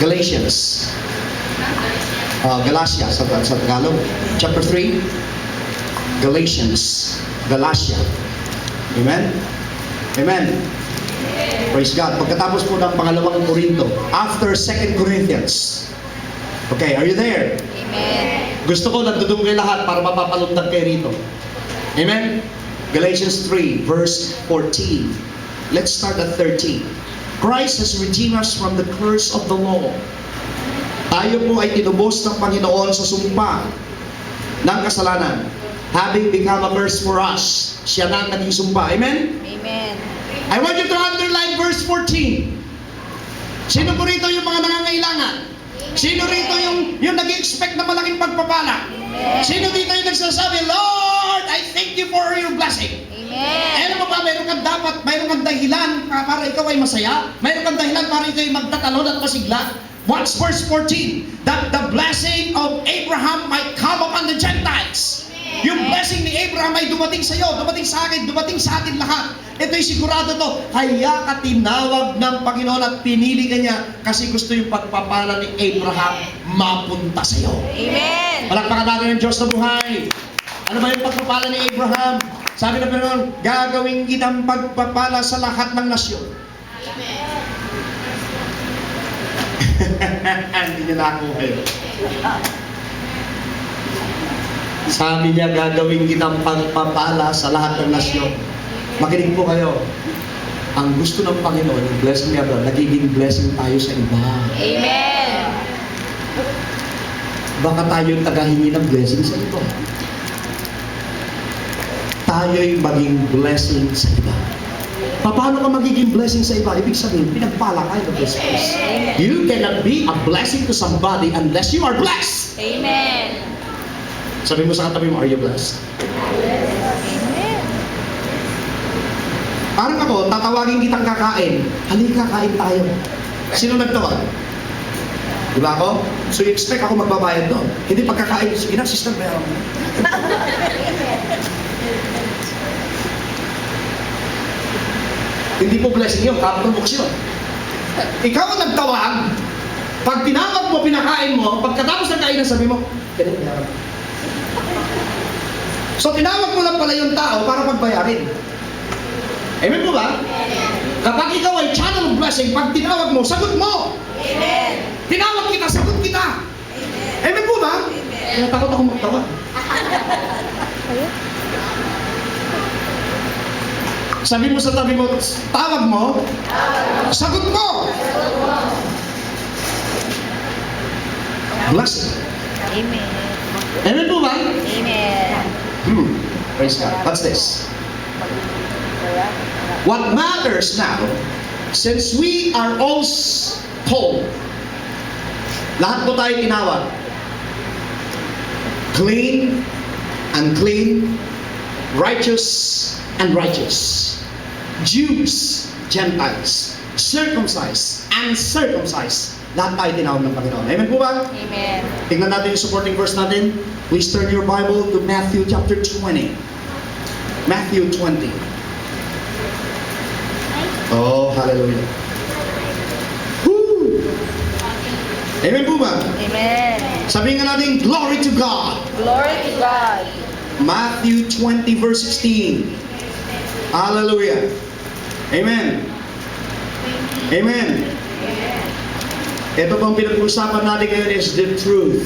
Galatians. Galatia sa Tagalog. Chapter 3. Galatians. Galatia. Amen? Amen. Praise God. Pagkatapos po ng pangalawang Korinto, after 2 Corinthians. Okay, are you there? Amen. Gusto ko nagdudong kayo lahat para mapapalundag kayo rito. Amen? Galatians 3, verse 14. Let's start at 13. Christ has redeemed us from the curse of the law. Tayo po ay tinubos ng Panginoon sa sumpa ng kasalanan. Having become a curse for us. Siya na ang naging sumpa. Amen? Amen. I want you to underline verse 14. Sino po rito yung mga nangangailangan? Sino rito yung nag-expect na malaking pagpapala? Sino dito yung nagsasabi, Lord, I thank you for your blessing. Amen. Ano mo ba, mayroon kang dahilan para ikaw ay masaya? Mayroon kang dahilan para ikaw ay magtatalon at masigla? Watch verse 14. That the blessing of Abraham might come upon the Gentiles. Yung blessing ni Abraham ay dumating sa iyo, dumating sa akin, dumating sa atin lahat. Ito'y sigurado to. Kaya ka tinawag ng Panginoon at pinili ka niya kasi gusto yung pagpapala ni Abraham mapunta sa iyo. Amen. Palakpakan natin ng Diyos na buhay. Ano ba yung pagpapala ni Abraham? Sabi ng Panginoon, gagawin kitang pagpapala sa lahat ng nasyon. Hindi niya nakuha yun. Sabi niya, gagawin kitang pagpapala sa lahat ng nasyon. Makinig po kayo. Ang gusto ng Panginoon, yung blessing ni Abraham, nagiging blessing tayo sa iba. Amen. Baka tayo yung tagahingi ng blessing sa iba. Tayo'y maging blessing sa iba. Paano ka magiging blessing sa iba? Ibig sabihin, pinagpala ka in the first place. You cannot be a blessing to somebody unless you are blessed. Amen. Sabi mo sa katabi mo, are you blessed? Amen. Parang ako, tatawagin kitang kakain. Halika, kain tayo. Sino nagtawag? Di ba ako? So you expect ako magbabayad doon. Hindi pagkakain, sige na, sister, bayaran mo. Hindi po blessing yun, kapag yun. Ikaw ang nagtawag, pag tinawag mo, pinakain mo, pagkatapos ng kainan, sabi mo, ganun, bayaran mo. So tinawag mo lang pala yung tao para pagbayarin. Amen po ba? Kapag ikaw ay channel of blessing, pag tinawag mo, sagot mo. Amen. Tinawag kita, sagot kita. Amen po ba? Kaya takot ako magtawag. Sabi mo sa tabi mo, tawag mo, sagot mo. Blessing. Amen. Amen po ba? Amen. Praise God. What's this? What matters now, since we are all called, lahat po tayo tinawag. Clean, unclean, righteous, unrighteous. Jews, Gentiles, circumcised, uncircumcised. Lahat tayo tinawag ng Panginoon. Amen po ba? Amen. Tingnan natin yung supporting verse natin. Please turn your Bible to Matthew chapter 20. Matthew 20. Oh, hallelujah. Woo! Amen po ba? Amen. Sabihin nga natin, glory to God. Glory to God. Matthew 20 verse 16. Hallelujah. Amen. Amen. Ito pang pinag-usapan natin ngayon is the truth.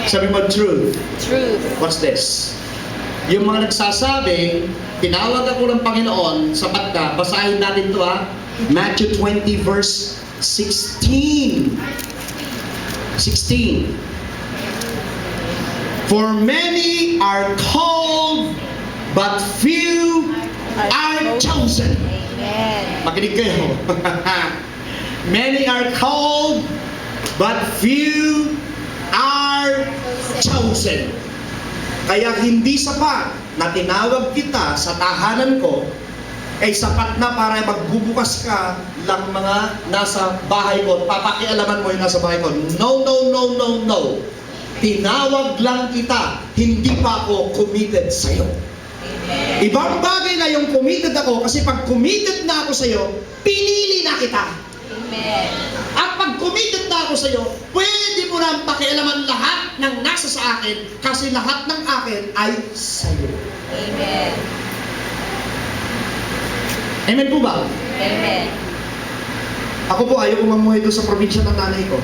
Sabi mo, truth. Truth. What's this? Yung mga nagsasabi, tinawag ako ng Panginoon, sapat ka, basahin natin to ha. Matthew 20 verse 16. 16. For many are called, but few are chosen. Amen. Makinig kayo. Many are called, but few are chosen. Kaya hindi sapat na tinawag kita sa tahanan ko, ay sapat na para magbubukas ka lang mga nasa bahay ko, papakialaman mo yung nasa bahay ko. No, no, no, no, no. Tinawag lang kita, hindi pa ako committed sa'yo. Ibang bagay na yung committed ako, kasi pag committed na ako sa'yo, pinili na kita. Amen. At pag committed na ako sa iyo, pwede mo nang pakialaman lahat ng nasa sa akin kasi lahat ng akin ay sa iyo. Amen. Amen po ba? Amen. Ako po, ayaw ko mamuhay doon sa probinsya ng nanay ko.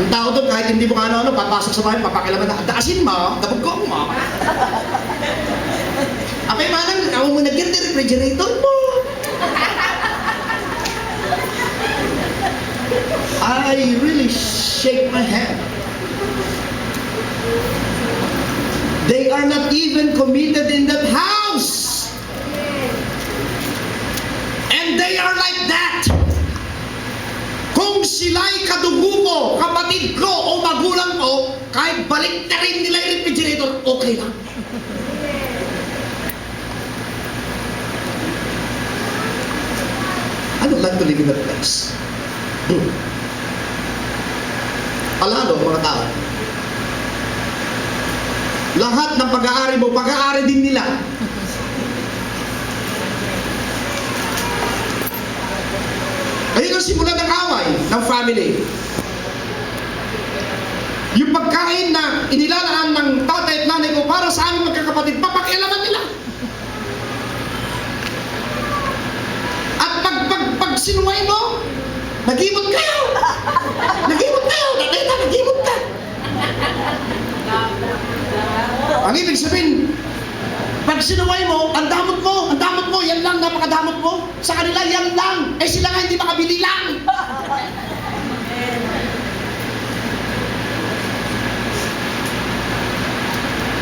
Ang tao doon, kahit hindi mo ano-ano, papasok sa bahay, papakilaman na, daasin mo, dabog mo. Apay manang, ako mo nagyan ng refrigerator mo. I really shake my head. They are not even committed in that house. And they are like that. Kung sila'y kadugo ko, kapatid ko o magulang ko, kahit balik na rin nila yung refrigerator, okay lang. I don't like to live in that place. Palalo, mga tao. Lahat ng pag-aari mo, pag-aari din nila. Ayun ang simula ng away ng family. Yung pagkain na inilalaan ng tatay at nanay ko para sa aming magkakapatid, papakialaman nila. At pag sinuway mo, nag-imot kayo. Nag-imot kayo. Tatay na, nag-imot ka. Ang ibig sabihin, pag sinuway mo, ang damot mo, yan lang, napakadamot mo. Sa kanila, yan lang. Eh sila nga hindi makabili lang.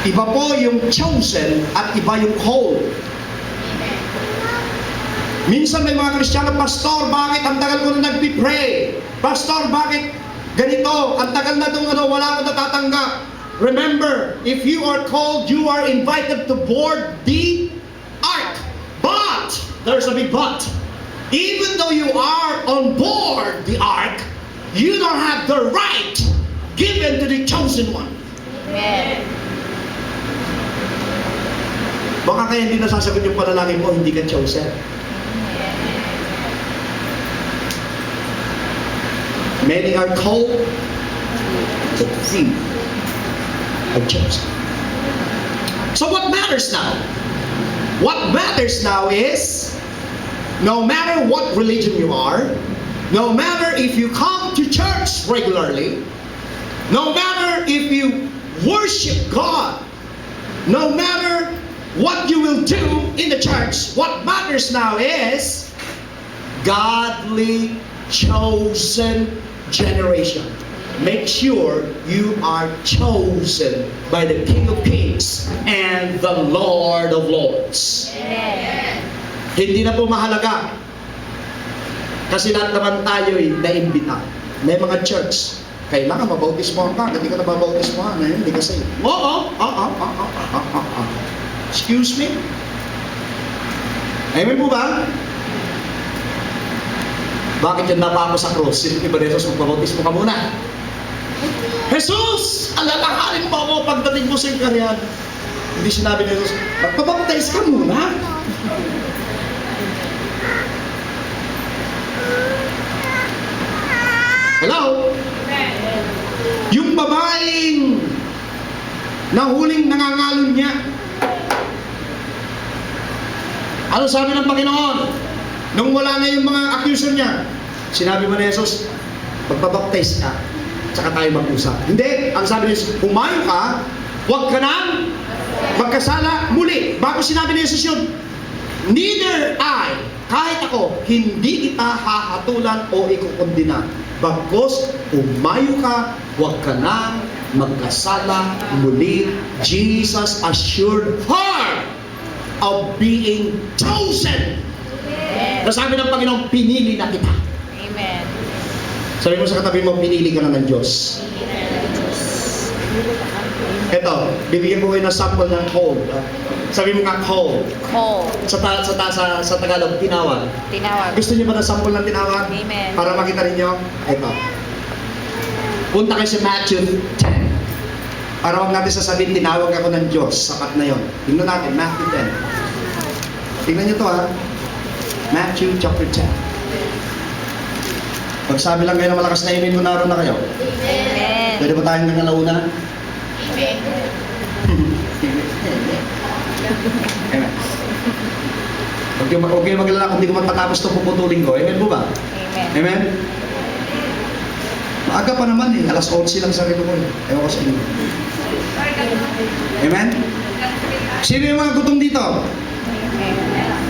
Iba po yung chosen at iba yung called. Minsan may mga Kristiyano, Pastor, bakit ang tagal ko na nagpipray? Pastor, bakit ganito? Ang tagal na itong wala akong natatanggap. Remember, if you are called, you are invited to board the ark. But, there's a big but. Even though you are on board the ark, you don't have the right given to the chosen one. Amen. Baka kaya hindi nasasagot yung panalangin mo, hindi ka chosen. Many are called, but few are chosen. So what matters now? What matters now is, no matter what religion you are, no matter if you come to church regularly, no matter if you worship God, no matter what you will do in the church, what matters now is godly chosen generation. Make sure you are chosen by the King of Kings and the Lord of Lords. Amen. Hindi na po mahalaga. Kasi lahat naman tayo'y naimbita. May mga church, kailangan mabautismohan ka. Hindi ka na mabautismohan, hindi ka safe. Oo. Excuse me? Amen po ba? Bakit yung napa ako sa cross? Sino iba na Jesus, magpabautismo ka muna. Jesus! Alalahanin mo ako pagdating mo sa karyan. Hindi sinabi ni Jesus, magpabaptize ka muna. Hello? Yung babaeng nahuling nangangalon niya. Ano sabi ng Panginoon? Nung wala na yung mga accuser niya, sinabi mo na Jesus, magpabaptize ka, tsaka tayo mag-usap. Hindi, ang sabi ni Jesus, humayo ka, huwag ka nang magkasala muli. Bago sinabi ni Jesus yun, neither I, kahit ako, hindi kita hahatulan o ikukundina. Bagkos, humayo ka, huwag ka nang magkasala muli. Jesus assured her of being chosen. Sabi ng Panginoon, pinili na kita. Amen. Sabi mo sa katabi mo, pinili ka na ng Diyos. Ito, bibigyan ko kayo ng sample ng called. Sabi mo nga called. Call. Sa Tagalog, tinawag. Tinawag. Gusto niyo ba ng sample ng tinawag? Amen. Para makita ninyo? Ito. Punta kayo sa Matthew 10. Para huwag natin sasabihin, tinawag ako ng Diyos. Sapat na yon. Tingnan natin, Matthew 10. Tingnan niyo to ha. Matthew chapter 10. Pag sabi lang kayo na malakas na amen, kung naroon na kayo. Amen. Pwede ba tayong hanggang alauna? Amen. Amen. Huwag kayo maglala kung di ko matapos ito puputulin ko. Amen po ba? Amen. Amen? Maaga pa naman eh. Alas 11 lang sa rito ko eh. Ewan ko sa inyo. Amen? Sino yung mga gutom dito?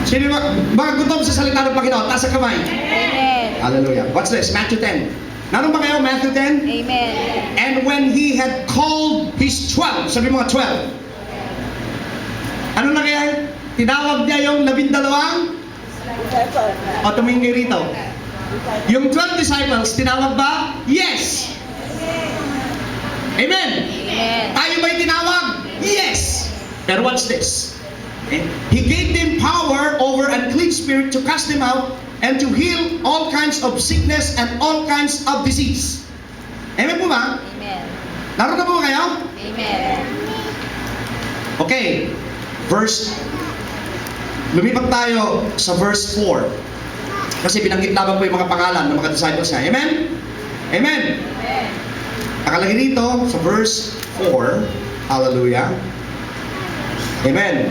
Sino yung mga gutom sa salita ng Panginoon? Taas ang kamay. Amen. Hallelujah. What's this? Matthew 10. Naroon ba kayo? Matthew 10? Amen. And when he had called his 12, sabi mo nga 12. Ano na kaya? Tinawag niya yung 12? O tumingin kayo rito. Yung 12 disciples, tinawag ba? Yes! Amen! Amen. Tayo ba'y tinawag? Yes! Pero what's this? Okay? He gave them power over unclean spirit to cast them out and to heal all kinds of sickness and all kinds of disease. Amen po ba? Amen. Naroon na po kayo? Amen. Okay. Lumipat tayo sa verse 4. Kasi binanggit lamang po yung mga pangalan ng mga disciples niya. Amen? Amen? Amen. Nakalagay dito sa verse 4. Hallelujah. Amen.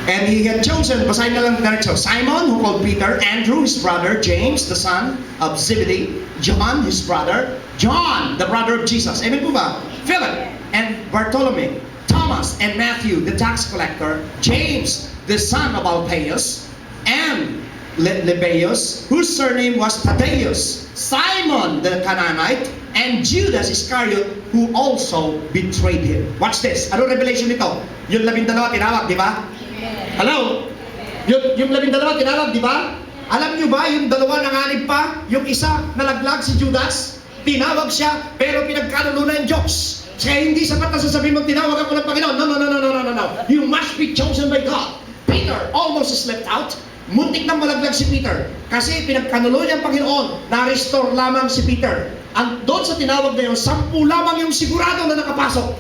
And he had chosen, basahin na lang diretso, Simon, who called Peter, Andrew, his brother, James, the son of Zebedee, John, his brother, John, the brother of Jesus. Amen po ba? Philip and Bartholomew, Thomas and Matthew, the tax collector, James, the son of Alphaeus, and Lebbaeus, whose surname was Thaddeus, Simon the Canaanite, and Judas Iscariot, who also betrayed him. Watch this. Ano revelation nito? Yung 12 tinawag, di ba? Hello? Yung 12 tinawag, di ba? Alam nyo ba, yung dalawa nanganib pa, yung isa nalaglag si Judas, tinawag siya, pero pinagkalulunan ng Diyos. Kaya hindi sapat na sasabihin mo, tinawag ako ng Panginoon. No. You must be chosen by God. Peter almost slept out. Muntik nang malaglag si Peter. Kasi pinagkanulo niya ang Panginoon, na-restore lamang si Peter. Doon sa tinawag na yun, 10 lamang yung sigurado na nakapasok.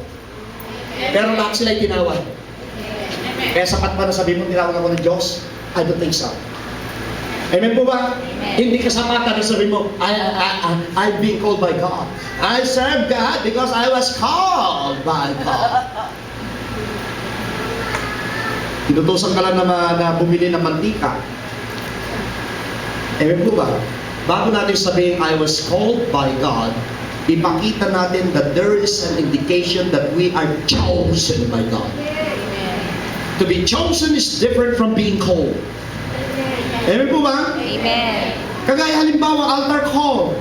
Pero lahat sila'y tinawag. Kaya sapat ba na sabihin mo, tinawag ako ng Diyos? I don't think so. Amen po ba? Amen. Hindi kasapatan na sabihin mo, I'm being called by God. I serve God because I was called by God. Tinutusan ka lang na bumili ng mantika. Amen po ba? Bago natin sabihin, I was called by God, ipakita natin that there is an indication that we are chosen by God. To be chosen is different from being called. Amen po ba? Amen. Kagaya halimbawa, altar call.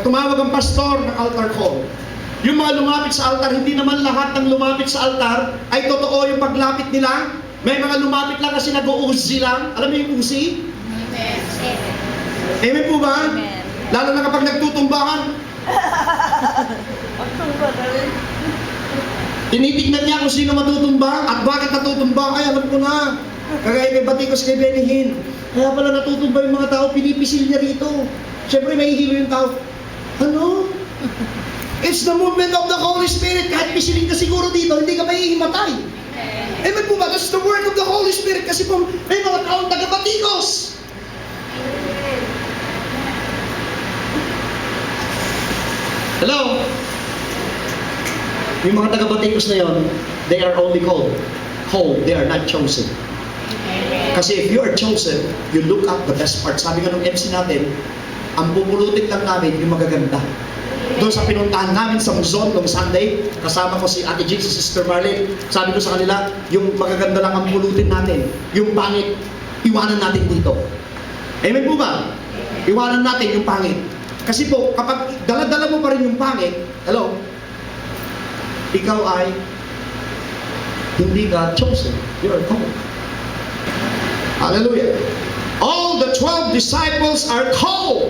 Tumawag ang pastor ng altar call. Yung mga lumapit sa altar, hindi naman lahat ng lumapit sa altar ay totoo yung paglapit nila. May mga lumapit lang kasi nag-uuzi lang. Alam mo yung uzi? Amen. Amen po ba? Amen. Lalo na kapag nagtutumbahan. Tinitignan niya kung sino matutumba at bakit natutumba. Ay, alam ko na. Kagaya kay Batikos kay Benihin. Kaya pala natutumba yung mga tao, pinipisil niya rito. Siyempre, may hihilo yung tao. Ano? It's the movement of the Holy Spirit. Kahit pisilin ka siguro dito, hindi ka mahihimatay. Amen po ba? That's the work of the Holy Spirit. Kasi po, may mga taong taga-Batikos. Hello? Yung mga taga-Batikos na yon, they are only called. Called, they are not chosen. Kasi if you are chosen, you look at the best part. Sabi nga nung MC natin, ang pupulutin lang namin yung magaganda. Doon sa pinuntahan namin sa Luzon noong Sunday, kasama ko si Ate Jig, si Sister Marlene, sabi ko sa kanila, yung magaganda lang ang pulutin natin. Yung pangit, iwanan natin dito. Amen po ba? Iwanan natin yung pangit. Kasi po, kapag dala-dala mo pa rin yung pangit, hello, ikaw ay hindi ka chosen. You are called. Hallelujah. All the 12 disciples are called.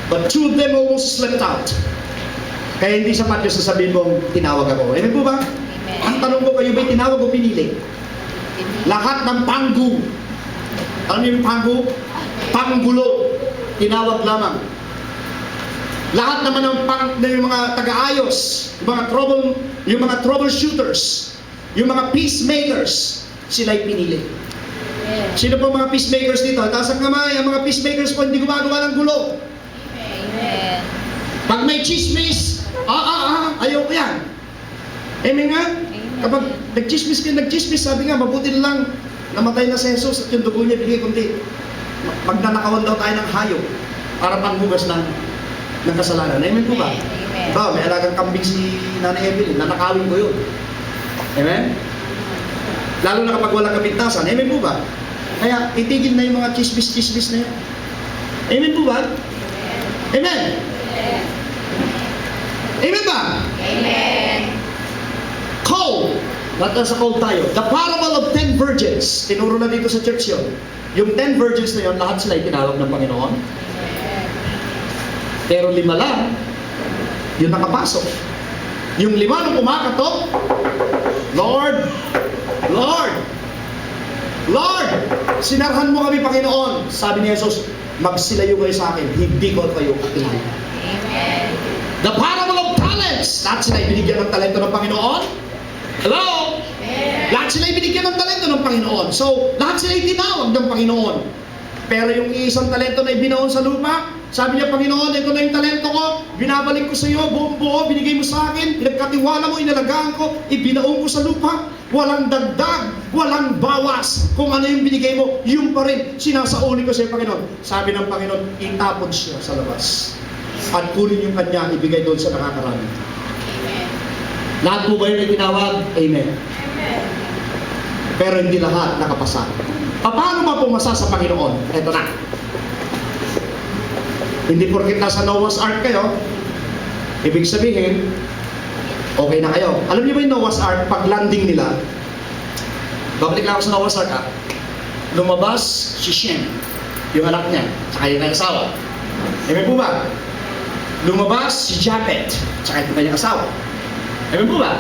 But 2 of them almost slept out. Kaya hindi sapat yung sasabihin mong tinawag ako. Amen po ba? Amen. Ang tanong ko, kayo ba'y tinawag o pinili? Lahat ng panggu. Alam niyo yung panggu? Panggulo. Tinawag lamang. Lahat naman ng yung mga taga-ayos, yung mga troubleshooters, yung mga peacemakers, sila'y pinili. Sino po mga peacemakers dito? Taas ang kamay, ang mga peacemakers po hindi gumagawa ng gulo. Amen. Pag may chismis, ayaw ko yan. Amen nga? Kapag nagchismis, sabi nga, mabuti na lang namatay na si Jesus at yung dugo niya bigay kundi. Magnanakawan daw tayo ng hayop para panghugas ng kasalanan. Amen po ba? Amen. Ba, may alagang kambing si Nanay Evelyn, nanakawin ko yun. Amen? Lalo na kapag walang kapintasan. Amen po ba? Kaya itigil na yung mga chismis na yan. Amen po ba? Amen? Amen ba? Amen. Cold. Nasa cold tayo. The parable of 10 virgins. Tinuro na dito sa church yun. Yung 10 virgins na yun, lahat sila itinawag ng Panginoon. Pero 5 lang, yun nakapasok. Yung 5 nung kumakatok, Lord, Lord, Lord, sinarhan mo kami, Panginoon. Sabi ni Jesus, magsilayo kayo sa akin, hindi ko kayo kakilala. Amen. The parable of talents. Lahat sila ibinigyan ng talento ng Panginoon. Hello? Lahat sila ibinigyan ng talento ng Panginoon. So, lahat sila itinawag ng Panginoon. Pero yung isang talento na ibinaon sa lupa, sabi niya, Panginoon, ito na yung talento ko, binabalik ko sa iyo, buong buo, binigay mo sa akin, pinagkatiwala mo, inalagaan ko, ibinaon ko sa lupa, walang dagdag, walang bawas. Kung ano yung binigay mo, yun pa rin, sinasauli ko sa iyo, Panginoon. Sabi ng Panginoon, itapon siya sa labas. At kunin yung kanya, ibigay doon sa nakakarami. Amen. Lahat po ba yun ay tinawag? Amen. Amen. Pero hindi lahat nakapasa. Paano ba pumasa sa Panginoon? Eto na. Hindi porkit nasa Noah's Ark kayo, ibig sabihin, okay na kayo. Alam niyo ba yung Noah's Ark, pag landing nila, babalik lang ako sa Noah's Ark lumabas si Shem, yung anak niya, saka yung kanyang asawa. Amen po ba? Lumabas si Japhet, saka yung kanyang asawa. Amen po ba?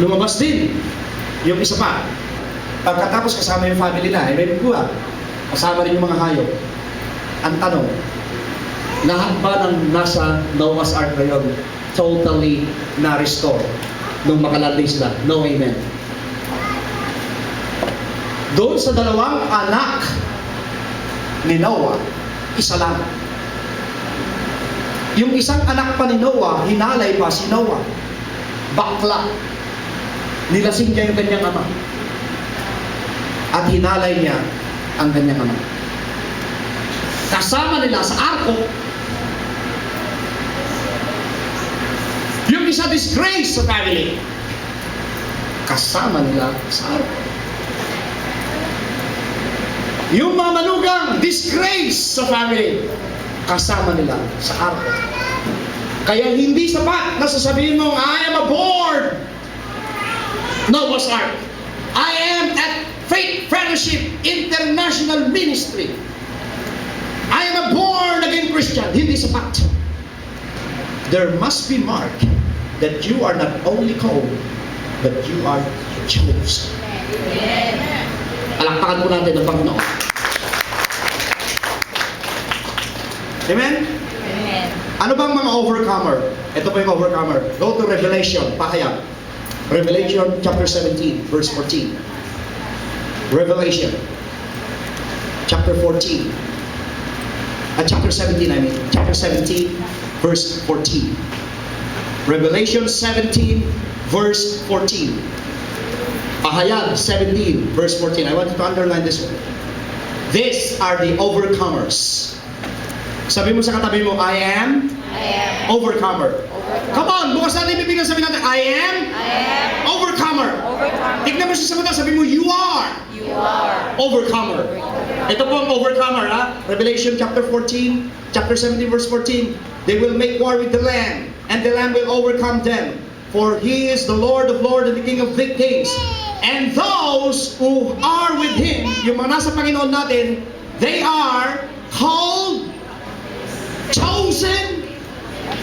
Lumabas din yung isa pa. Pagkatapos kasama yung family na, amen po ba? Kasama rin yung mga hayop. Ang tanong, lahat ba ng nasa Noah's Ark ngayon totally na-restore nung makalanding sila? No, amen. Doon sa 2 anak ni Noah, isa lang. Yung isang anak pa ni Noah, hinalay pa si Noah. Bakla. Nilasing niya yung kanyang ama. At hinalay niya ang kanyang ama. Kasama nila sa arko, yung isa disgrace sa family. Kasama nila sa arko. Yung mga manugang, disgrace sa family. Kasama nila sa arko. Kaya hindi sapat na sasabihin mo, I am aboard Noah's Ark. I am at Faith Fellowship International Ministry. I am a born-again Christian. Hindi sapat. There must be mark that you are not only called, but you are chosen. Amen. Palakpakan po natin ang Panginoon. Amen? Amen. Ano bang mga overcomer? Ito po yung overcomer. Go to Revelation, pahayag. Revelation chapter 17, verse 14. Revelation chapter 14. Chapter 17, I mean. Chapter 17, verse 14. Revelation 17, verse 14. Pahayag 17, verse 14. I want you to underline this one. These are the overcomers. Sabi mo sa katabi mo, I am overcomer. Come on, bukas natin ibibigyan, sabi natin, I am overcomer. Tignan mo siya sa mata, sabi mo, you are overcomer. Ito po ang overcomer, ha? Revelation chapter 14, chapter 17, verse 14. They will make war with the Lamb, and the Lamb will overcome them. For He is the Lord of lords and the King of kings. And those who are with Him, yung mga nasa Panginoon natin, they are called, chosen,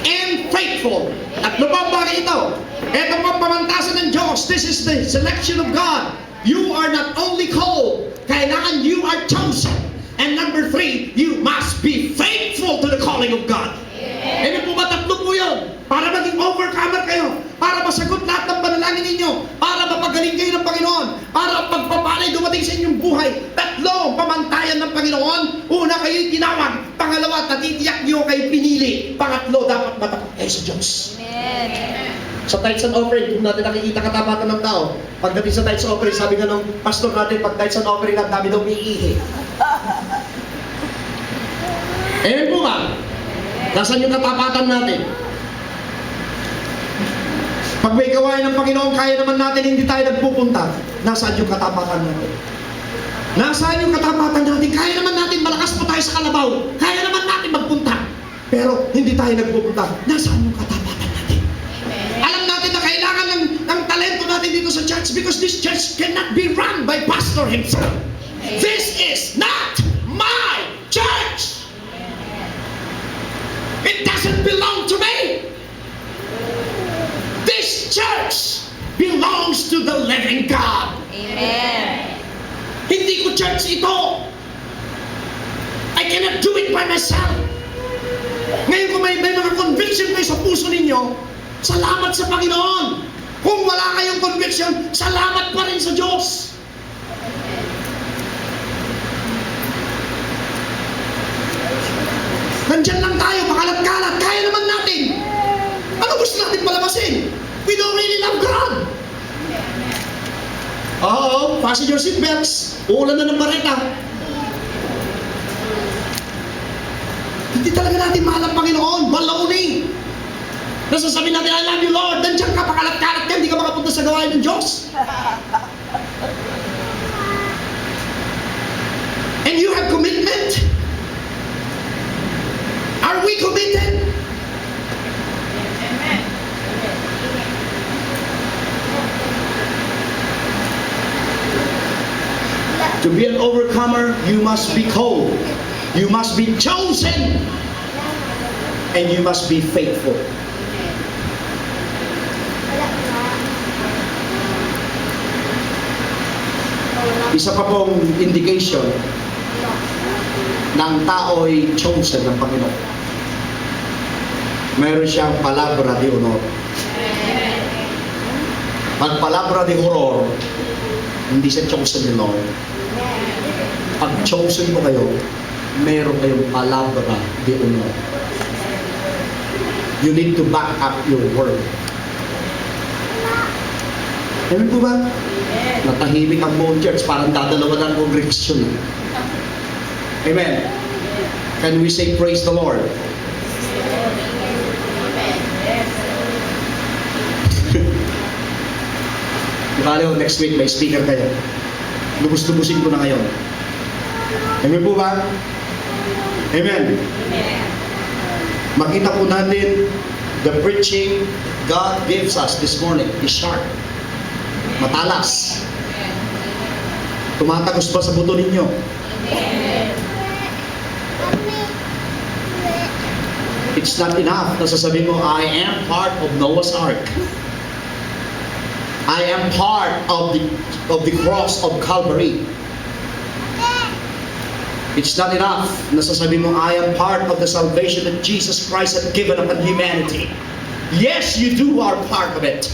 and faithful. At lubang bagay ito. Ito pang pamantasan ng Diyos. This is the selection of God. You are not only called, kailangan you are chosen. And number 3, you must be faithful to the calling of God. Amen po ba? Tatlo po yun. Para maging overcomer kayo. Para masagot lahat ng panalangin ninyo. Para mapagaling kayo ng Panginoon. Para pagpapalay dumating sa inyong buhay. Tatlo, Panginoon, una kayo'y tinawag, pangalawa, natitiyak nyo kayo pinili, pangatlo, dapat matapat kayo sa Diyos. Amen. Sa tithes and offering, kung natin nakikita katapatan ng tao, pagdating sa tithes and offering, sabi nga ng pastor natin, pag tithes and offering, ang dami daw umiihi. Amen po ba? Nasaan yung katapatan natin? Pag may gawain ng Panginoon, kaya naman natin, hindi tayo nagpupunta. Nasaan yung katapatan natin? Nasaan yung katapatan natin? Kaya naman natin, malakas pa tayo sa kalabaw. Kaya naman natin magpunta. Pero hindi tayo nagpupunta. Nasaan yung katapatan natin? Alam natin na kailangan ng talento natin dito sa church because this church cannot be run by pastor himself. This is not my church. It doesn't belong to me. This church belongs to the living God. Amen. Hindi ko church ito. I cannot do it by myself. Ngayon kung may mga conviction kayo sa puso ninyo, salamat sa Panginoon. Kung wala kayong conviction, salamat pa rin sa Diyos. Nandyan lang tayo, makalat-kalat, kaya naman natin. Ano gusto natin palabasin? We don't really love God. Oo, fasten your seatbelts. Uulan na ng bareta. Hindi talaga natin mahal ang Panginoon. Baloney. Nasasabi natin, I love you Lord. Nandiyan ka, pakalat-kalat ka, hindi ka makapunta sa gawain ng Diyos. And you have commitment. Are we committed? To be an overcomer, you must be called. You must be chosen. And you must be faithful. Isa pa pong indication ng tao'y chosen ng Panginoon. Meron siyang palabra de honor. Pag palabra de honor, hindi siya chosen ni Lord. Pag chosen mo kayo, meron kayong palabra de honor. You need to back up your word. Amen po ba? Natahimik ang buong church, parang dadalawa ng congregation. Amen. Can we say praise the Lord? Bale, next week may speaker kayo. Lubos-lubusin ko na ngayon. Amen po ba? Amen. Makita po natin the preaching God gives us this morning is sharp. Matalas. Tumatagos ba sa buto ninyo? It's not enough na sasabihin mo, I am part of Noah's Ark. I am part of the cross of Calvary. It's not enough na sasabihin mo, I am part of the salvation that Jesus Christ had given upon humanity. Yes, you do are part of it.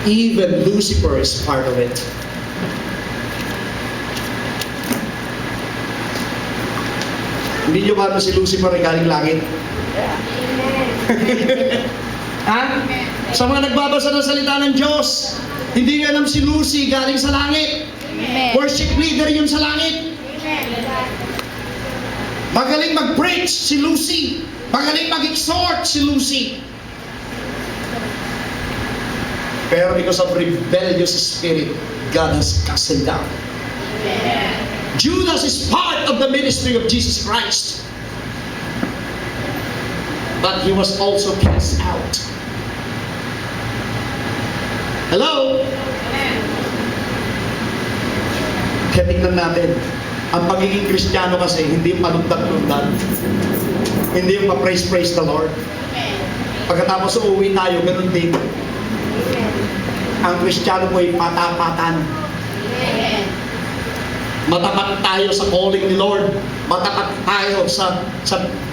Even Lucifer is part of it. Hindi nyo ba si Lucifer ay galing langit? Ha? Sa mga nagbabasa ng salita ng Diyos, hindi nyo alam si Lucy galing sa langit. Worship leader yun sa langit. Magaling mag-preach si Lucy. Magaling mag-exhort si Lucy. Pero because of rebellious spirit, God has cast him down. Judas is part of the ministry of Jesus Christ. But he was also cast out. Hello? Kaya tingnan natin, ang pagiging Kristiyano kasi, hindi yung palundag-lundag. Hindi yung pa-praise the Lord. Pagkatapos uuwi tayo, ganun din. Ang Kristiyano po ay patapatan. Matapat tayo sa calling ni Lord. Matapat tayo sa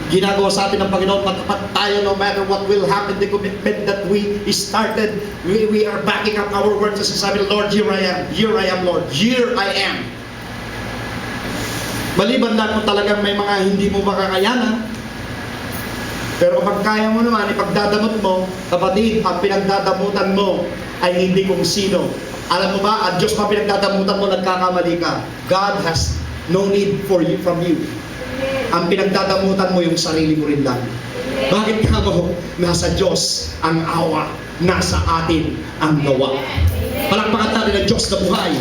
ginagawa sa atin ng Panginoon, matapat tayo no matter what will happen, the commitment that we started, we are backing up our words as sabi, Lord, here I am, Lord, here I am. Maliban lang kung talagang may mga hindi mo makakayanan, pero kapag kaya mo naman, ipagdadamot mo, kapatid, ang pinagdadamutan mo ay hindi kung sino. Alam mo ba, ang Diyos pa pinagdadamutan mo, nagkakamali ka. God has no need for you from you. Ang pinagdadamutan mo yung sarili mo rin lang. Bakit ka mo? Nasa Diyos ang awa, nasa atin ang gawa. Palakpakan natin ang Diyos na buhay.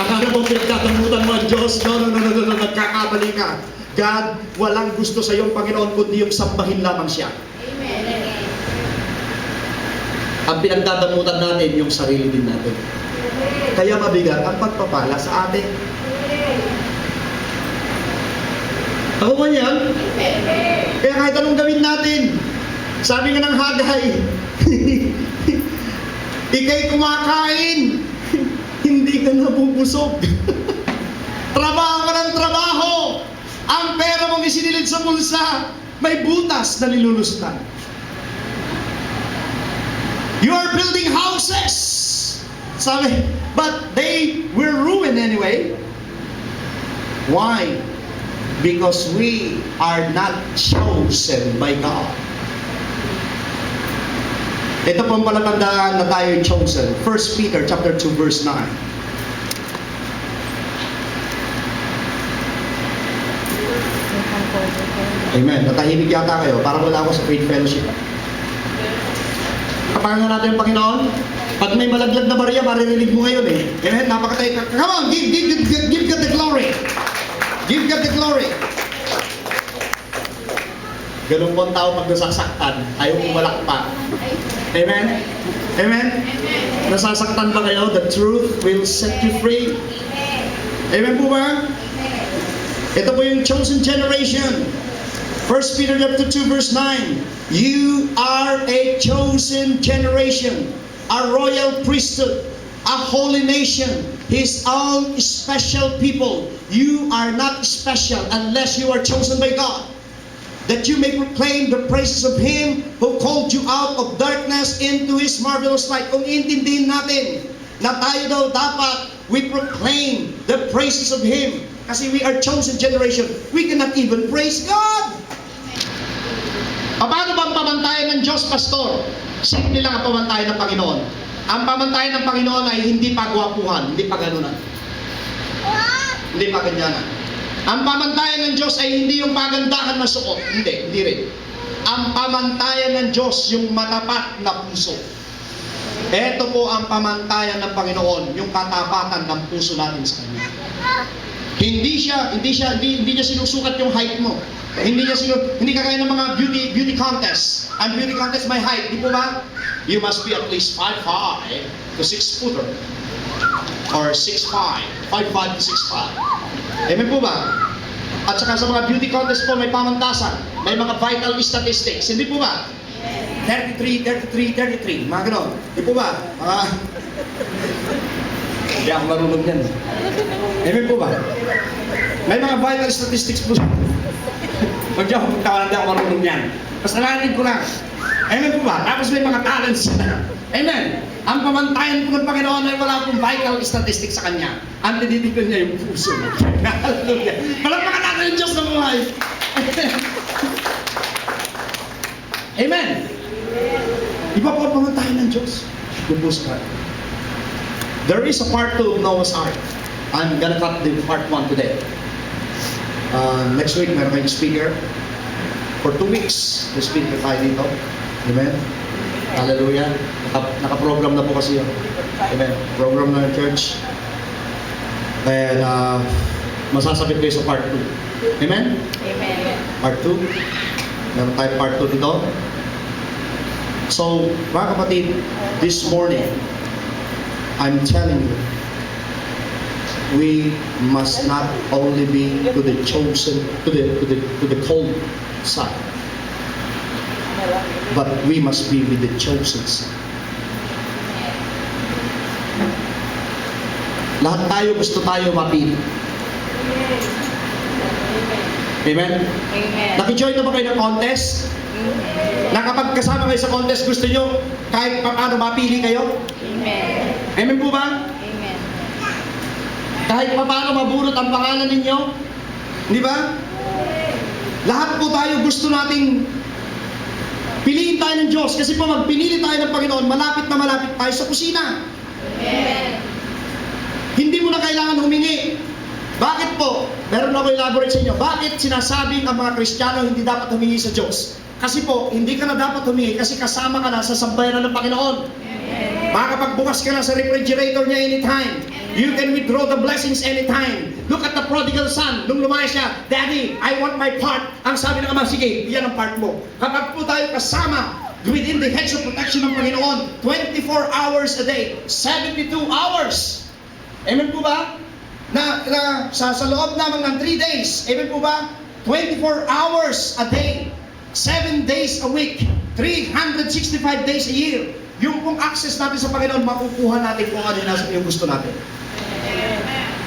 Akala mo pinagdadamutan mo ang Diyos? No, nagkakamali ka. God, walang gusto sa iyong Panginoon kundi yung sambahin lamang siya. Ang pinagdadamutan natin yung sarili din natin. Kaya mabigat ang pagpapala sa atin. Ako ba yan? Kaya kahit anong gawin natin, sabi nga ng Hagay, ikay kumakain, hindi ka nabubusog. Trabaho ka ng trabaho. Ang pera mong isinilid sa bulsa, may butas na nilulusutan. You are building houses. Sabi, but they were ruined anyway. Why? Because we are not chosen by God. Ito po ang palatandaan na tayo chosen. 1 Peter chapter 2 verse 9. Amen. Natahimik yata kayo. Parang wala ako sa faith fellowship. Kapangan natin yung Panginoon. Pag may malaglag na barya, maririnig mo ngayon eh. Amen. Napakatay ka. Come on, give God the glory. Give God the glory. Ganun po ang tao pag nasasaktan. Ayaw umalak pa. Amen. Amen. Nasasaktan ba kayo? The truth will set you free. Amen po ba? Ito po yung chosen generation. 1 Peter chapter 2 verse 9. You are a chosen generation, a royal priesthood, a holy nation, His own special people. You are not special unless you are chosen by God, that you may proclaim the praises of Him who called you out of darkness into His marvelous light. Kung intindihin natin na tayo daw dapat we proclaim the praises of Him. Kasi we are chosen generation. We cannot even praise God. Paano bang pamantayan ng Diyos, Pastor? Simple lang ang pamantayan ng Panginoon. Ang pamantayan ng Panginoon ay hindi pagwapuhan, hindi paganunan. Hindi paganyanan. Ang pamantayan ng Diyos ay hindi yung pagandahan na suot. Hindi rin. Ang pamantayan ng Diyos, yung matapat na puso. Ito po ang pamantayan ng Panginoon, yung katapatan ng puso natin sa Kanya. Hindi niya sinusukat yung height mo. Hindi kagaya ng mga beauty contest. Ang beauty contest may height, di po ba? You must be at least 5'5" to 6 footer. Or 6'5", 5'5" to 6'5". Amen po ba? At saka sa mga beauty contest po may pamantasan. May mga vital statistics. Hindi po ba? 33, mga ganon. Di po ba? Hindi ako marunong yan. Amen po ba? May mga vital statistics po. Huwag niyo akong tawanan, hindi ako marunong yan. Basta narinig ko lang. Amen po ba? Tapos may mga talents na. Amen. Ang pamantayan po ng Panginoon ay wala pong vital statistics sa Kanya. Ang tinitignan niya yung puso. Hallelujah. Palakpakan natin yung Diyos na buhay. Amen. Iba po ang pamantayan ng Diyos. Yung puso ka. There is a part 2 of Noah's Ark. I'm gonna cut the part 1 today. Next week, meron kayong speaker. For 2 weeks, the speaker tayo dito. Amen? Hallelujah. Naka-program na po kasi yun. Amen? Program na ng church. And masasabit kayo sa part 2. Amen? Amen. Part 2. Meron tayo part 2 dito. So, mga kapatid, this morning, I'm telling you, we must not only be to the chosen, to the called side, but we must be with the chosen side. Lahat tayo gusto tayo mapili. Amen? Amen. Nakijoin na ba kayo ng contest? Amen. Na kapag kasama kayo sa contest, gusto nyo kahit paano mapili kayo? Amen. Amen po ba? Amen. Kahit paano mabunot ang pangalan ninyo? Di ba? Lahat po tayo gusto nating piliin tayo ng Diyos kasi po magpinili tayo ng Panginoon, malapit na malapit tayo sa kusina. Amen. Hindi mo na kailangan humingi. Bakit po? Meron ako elaborate sa inyo. Bakit sinasabing ang mga Kristiyano hindi dapat humingi sa Diyos? Kasi po, hindi ka na dapat humingi kasi kasama ka na sa sambayanan ng Panginoon. Makakapagbukas ka na sa refrigerator niya anytime. You can withdraw the blessings anytime. Look at the prodigal son. Nung lumayas siya, Daddy, I want my part. Ang sabi ng ama, sige, yan ang part mo. Kapag po tayo kasama within the hedge of protection ng Panginoon, 24 hours a day, 72 hours. Amen po ba? Sa loob naman ng 3 days, amen po ba? 24 hours a day, 7 days a week, 365 days a year. Yung pong access natin sa Panginoon, makukuha natin kung ano yung gusto natin.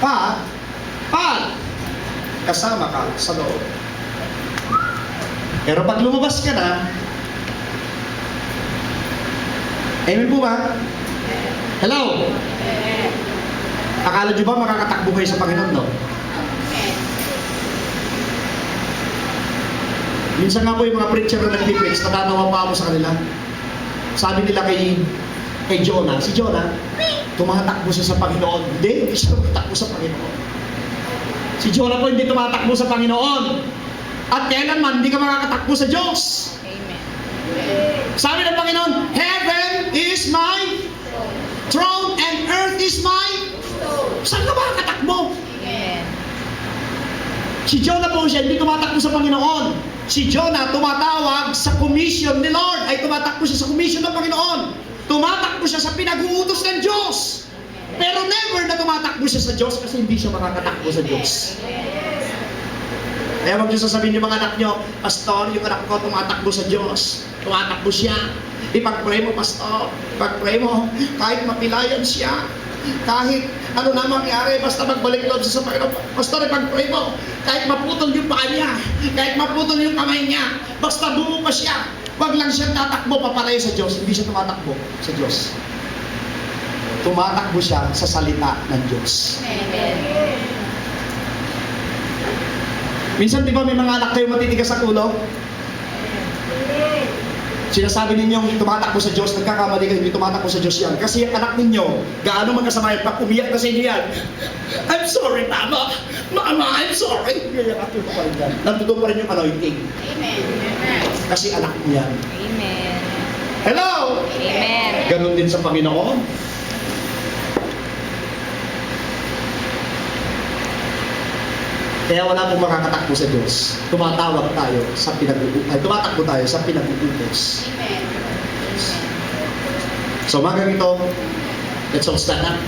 Pag kasama ka sa loob. Pero pag lumabas ka na, amen po ba? Hello? Akala nyo ba makakatakbo kayo sa Panginoon, no? Minsan nga po yung mga preacher na nag-preach, natatawa pa ako sa kanila. Sabi nila kay Jonah, si Jonah, tumatakbo siya sa Panginoon. Hindi siya tumatakbo sa Panginoon. Si Jonah po hindi tumatakbo sa Panginoon. At kailanman, hindi ka makakatakbo sa Diyos. Amen. Sabi ng Panginoon, Heaven is my throne and earth is my... Saan ka makakatakbo? Amen. Si Jonah po siya, hindi tumatakbo sa Panginoon. Si Jonah tumatawag sa commission ni Lord, ay tumatakbo siya sa commission ng Panginoon. Tumatakbo siya sa pinag-uutos ng Diyos. Pero never na tumatakbo siya sa Diyos kasi hindi siya makakatakbo sa Diyos. Kaya wag niyo sasabihin yung mga anak niyo, Pastor, yung anak ko tumatakbo sa Diyos. Tumatakbo siya. Ipag-pray mo, Pastor. Ipag-pray mo, kahit mapilayan siya. Kahit ano na mangyari, basta magbalik loob siya sa Panginoon. Pastor, ipag-pray mo, kahit maputol yung paa niya, kahit maputol yung kamay niya, basta bumupa siya, wag lang siya tatakbo papalayo sa Diyos. Hindi siya tumatakbo sa Diyos. Tumatakbo siya sa salita ng Diyos. Amen. Minsan, di ba may mga anak kayo matitigas sa ulo? Sinasabi ninyong tumatakbo sa Diyos, nagkakamali kayo, hindi tumatakbo sa Diyos yan. Kasi yung anak ninyo, gaano magkasama yan, pag umiyak na sa inyo yan, I'm sorry, Mama. Mama, I'm sorry. Ganyan ako pa rin yan. Nandito pa rin yung anointing. Amen. Kasi anak niya. Amen. Hello! Amen. Ganon din sa Panginoon. Kaya wala pong makakatakbo sa Diyos. Tumatakbo tayo sa pinag-uutos. Amen. So, magang ito, let's all stand up.